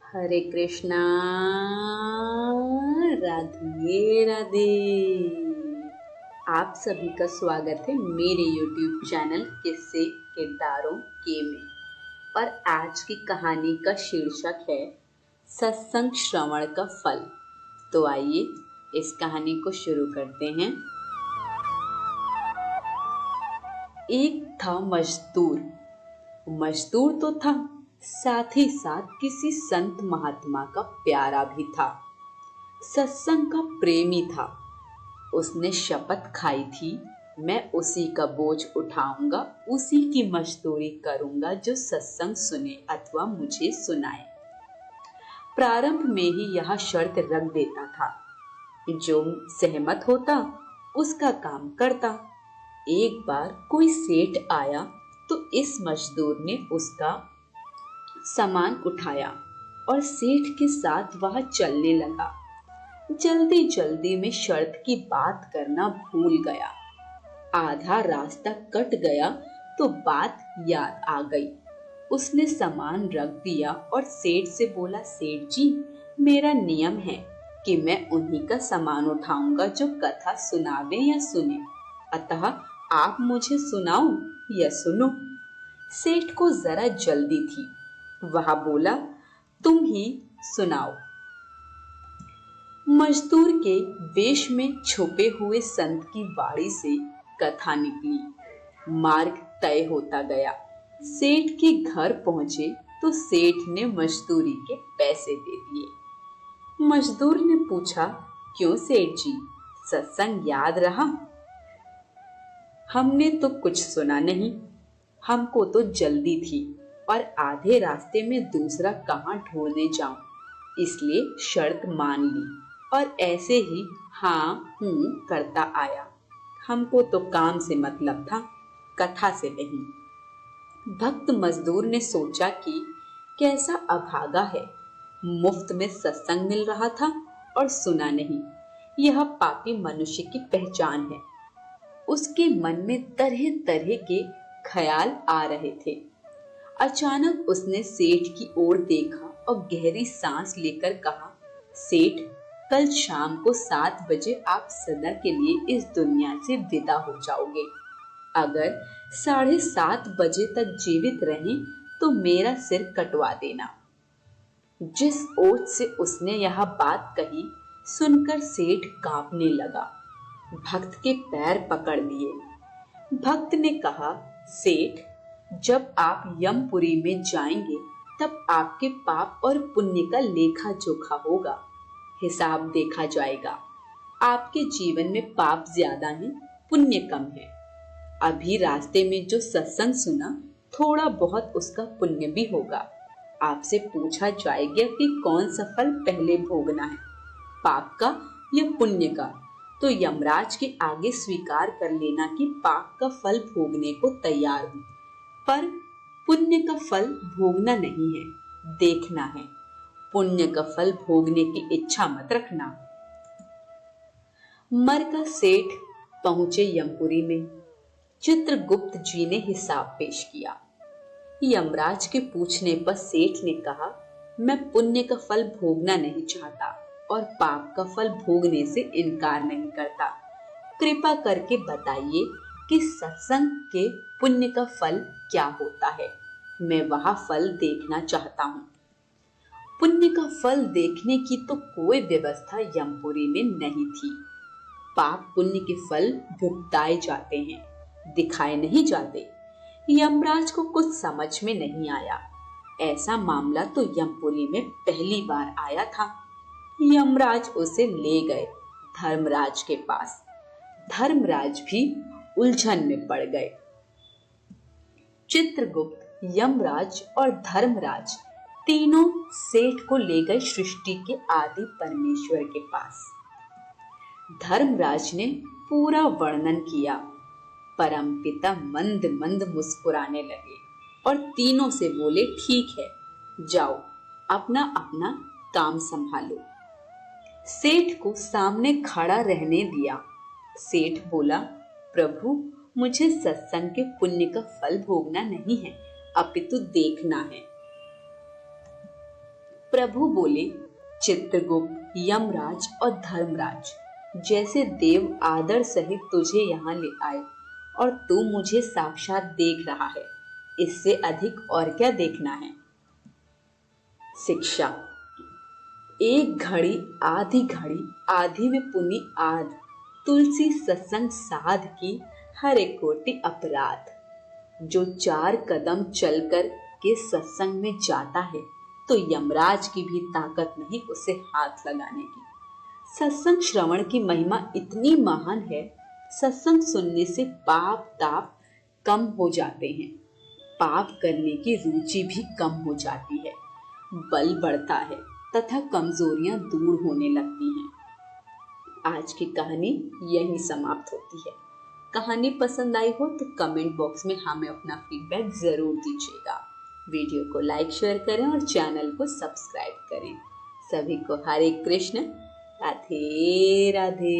हरे कृष्णा। राधे राधे। आप सभी का स्वागत है मेरे YouTube चैनल किस्से किरदारों के में। और आज की कहानी का शीर्षक है सत्संग श्रवण का फल। तो आइए इस कहानी को शुरू करते हैं। एक था मजदूर। मजदूर तो था, साथ ही साथ किसी संत महात्मा का प्यारा भी था। सत्संग का प्रेमी था। उसने शपथ खाई थी, मैं उसी का बोझ उठाऊंगा, उसी की मजदूरी करूंगा जो सत्संग सुने अथवा मुझे सुनाए। प्रारंभ में ही यह शर्त रख देता था, जो सहमत होता उसका काम करता। एक बार कोई सेठ आया तो इस मजदूर ने उसका सामान उठाया और सेठ के साथ वह चलने लगा। जल्दी जल्दी में शर्त की बात करना भूल गया। आधा रास्ता कट गया तो बात याद आ गई। उसने सामान रख दिया और सेठ से बोला, सेठ जी, मेरा नियम है कि मैं उन्हीं का सामान उठाऊंगा जो कथा सुनावे या सुने, अतः आप मुझे सुनाओ या सुनो। सेठ को जरा जल्दी थी, वह बोला, तुम ही सुनाओ। मजदूर के वेश में छुपे हुए संत की वाणी से कथा निकली। मार्ग तय होता गया। सेठ के घर पहुंचे तो सेठ ने मजदूरी के पैसे दे दिए। मजदूर ने पूछा, क्यों सेठ जी, सत्संग याद रहा? हमने तो कुछ सुना नहीं, हमको तो जल्दी थी और आधे रास्ते में दूसरा कहाँ ढूंढने जाऊं, इसलिए शर्त मान ली और ऐसे ही हाँ हूँ करता आया। हमको तो काम से मतलब था, कथा से नहीं। भक्त मजदूर ने सोचा कि कैसा अभागा है, मुफ्त में सत्संग मिल रहा था और सुना नहीं। यह पापी मनुष्य की पहचान है। उसके मन में तरह तरह के ख्याल आ रहे थे। अचानक उसने सेठ की ओर देखा और गहरी सांस लेकर कहा, सेठ, कल शाम को 7 बजे आप सदा के लिए इस दुनिया से विदा हो जाओगे। अगर 7:30 बजे तक जीवित रहें तो मेरा सिर कटवा देना। जिस ओट से उसने यह बात कही, सुनकर सेठ कांपने लगा। भक्त के पैर पकड़ लिए। भक्त ने कहा, सेठ, जब आप यमपुरी में जाएंगे तब आपके पाप और पुण्य का लेखा जोखा होगा, हिसाब देखा जाएगा। आपके जीवन में पाप ज्यादा है, पुण्य कम है। अभी रास्ते में जो सत्संग सुना, थोड़ा बहुत उसका पुण्य भी होगा। आपसे पूछा जाएगा कि कौन सा फल पहले भोगना है, पाप का या पुण्य का, तो यमराज के आगे स्वीकार कर लेना कि पाप का फल भोगने को तैयार हूं, पर पुण्य का फल भोगना नहीं है, देखना है। पुण्य का फल भोगने की इच्छा मत रखना। मरका सेठ पहुंचे यमपुरी में। चित्रगुप्त जी ने हिसाब पेश किया। यमराज के पूछने पर सेठ ने कहा, मैं पुण्य का फल भोगना नहीं चाहता और पाप का फल भोगने से इनकार नहीं करता। कृपा करके बताइए कि सत्संग के पुण्य का फल क्या होता है, मैं वह फल देखना चाहता हूँ। पुण्य का फल देखने की तो कोई व्यवस्था यमपुरी में नहीं थी। पाप पुण्य के फल भुगताए जाते हैं, दिखाए नहीं जाते। यमराज को कुछ समझ में नहीं आया। ऐसा मामला तो यमपुरी में पहली बार आया था। यमराज उसे ले गए धर्मराज के पास। धर्मराज भी उलझन में पड़ गए। चित्रगुप्त, यमराज और धर्मराज तीनों सेठ को ले गए सृष्टि के आदि परमेश्वर के पास। धर्मराज ने पूरा वर्णन किया। परमपिता मंद मंद मुस्कुराने लगे और तीनों से बोले, ठीक है, जाओ अपना अपना काम संभालो। सेठ को सामने खड़ा रहने दिया। सेठ बोला, प्रभु, मुझे सत्संग के पुण्य का फल भोगना नहीं है, अपितु देखना है। प्रभु बोले, चित्रगुप्त, यमराज और धर्मराज जैसे देव आदर सहित तुझे यहाँ ले आए और तू मुझे साक्षात देख रहा है। इससे अधिक और क्या देखना है। शिक्षा। एक घड़ी आधी में पुनि आध, तुलसी सत्संग साध की हर एक कोटि अपराध। जो 4 कदम चलकर के सत्संग में जाता है तो यमराज की भी ताकत नहीं उसे हाथ लगाने की। सत्संग श्रवण की महिमा इतनी महान है, सत्संग सुनने से पाप ताप कम हो जाते हैं, पाप करने की रुचि भी कम हो जाती है, बल बढ़ता है तथा कमजोरियां दूर होने लगती हैं। आज की कहानी यहीं समाप्त होती है। कहानी पसंद आई हो तो कमेंट बॉक्स में हमें अपना फीडबैक जरूर दीजिएगा। वीडियो को लाइक शेयर करें और चैनल को सब्सक्राइब करें। सभी को हरे कृष्ण, राधे राधे।